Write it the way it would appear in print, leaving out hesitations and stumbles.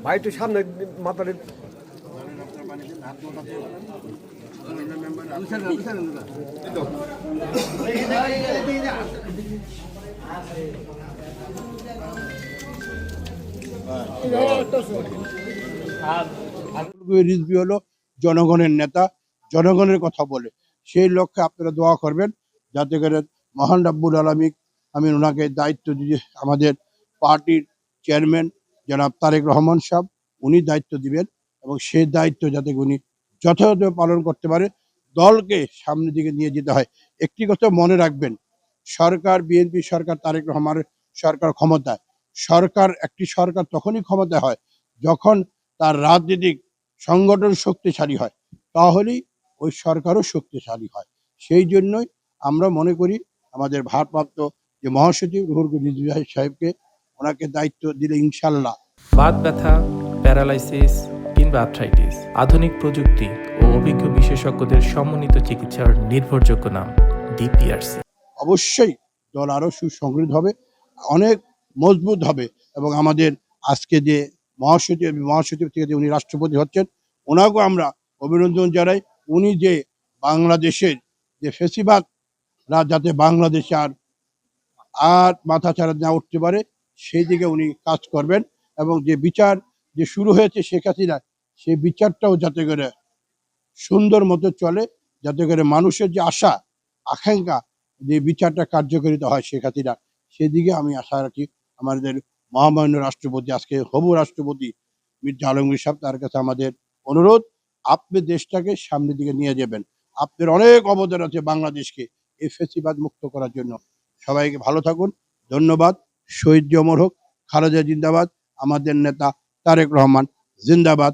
ভাই একটু সামনে মাথাটা রিজভী হলো জনগণের নেতা, জনগণের কথা বলে। সেই লক্ষ্যে আপনারা দোয়া করবেন যাতে করে মহান রাব্বুল আলামিন আমি ওনাকে দায়িত্ব দিয়ে আমাদের পার্টির চেয়ারম্যান জনাব তারেক রহমান সাহেব উনি দায়িত্ব দিবেন এবং সেই দায়িত্ব যাতে উনি যথাযথ পালন করতে পারে, দলকে সামনের দিকে নিয়ে যেতে হয়। একটি কথা মনে রাখবেন, সরকার বিএনপি সরকার তারেক রহমানের সরকার ক্ষমতায়, একটি সরকার তখনই ক্ষমতায় হয় যখন তার রাজনৈতিক সংগঠন শক্তিশালী হয়, তাহলেই ওই সরকারও শক্তিশালী হয়। সেই জন্যই আমরা মনে করি আমাদের ভারপ্রাপ্ত যে মহাসচিব রুহুল রিজভী সাহেবকে ওনাকে দায়িত্ব দিলে ইনশাল্লাহ বাত ব্যথা, প্যারালাইসিস কিংবা আর্থ্রাইটিস, আধুনিক প্রযুক্তি ও অভিজ্ঞ বিশেষজ্ঞদের সমন্বিত চিকিৎসার নির্ভরযোগ্য নাম ডিপিআরসি। অবশ্যই দল আরও সুসংগঠিত হবে, অনেক মজবুত হবে এবং আমাদের আজকে যে মহাসচিব থেকে যে উনি রাষ্ট্রপতি হচ্ছেন ওনাকেও আমরা অভিনন্দন জানাই। উনি যে বাংলাদেশের যে ফেসিবাদরা যাতে বাংলাদেশে আর মাথা চাড়া না উঠতে পারে সেই দিকে উনি কাজ করবেন এবং যে বিচার যে শুরু হয়েছে শেখ হাসিনা সেই বিচারটাও যাতে করে সুন্দর মতো চলে, যাতে করে মানুষের যে আশা আকাঙ্ক্ষা যে বিচারটা কার্যকারিতা হয় শেখ হাসিনা, সেদিকে আমি আশা রাখি। আমাদের মহামান্য রাষ্ট্রপতি আজকে হবু রাষ্ট্রপতি মির্জা আলমগীর সাহেব, তার কাছে আমাদের অনুরোধ, আপনি দেশটাকে সামনের দিকে নিয়ে যাবেন। আপনার অনেক অবদান আছে বাংলাদেশকে এই ফেসিবাদ মুক্ত করার জন্য। সবাইকে ভালো থাকুন, ধন্যবাদ। শহীদ অমর হোক, খালেদা জিন্দাবাদ, আমাদের নেতা তারেক রহমান জিন্দাবাদ।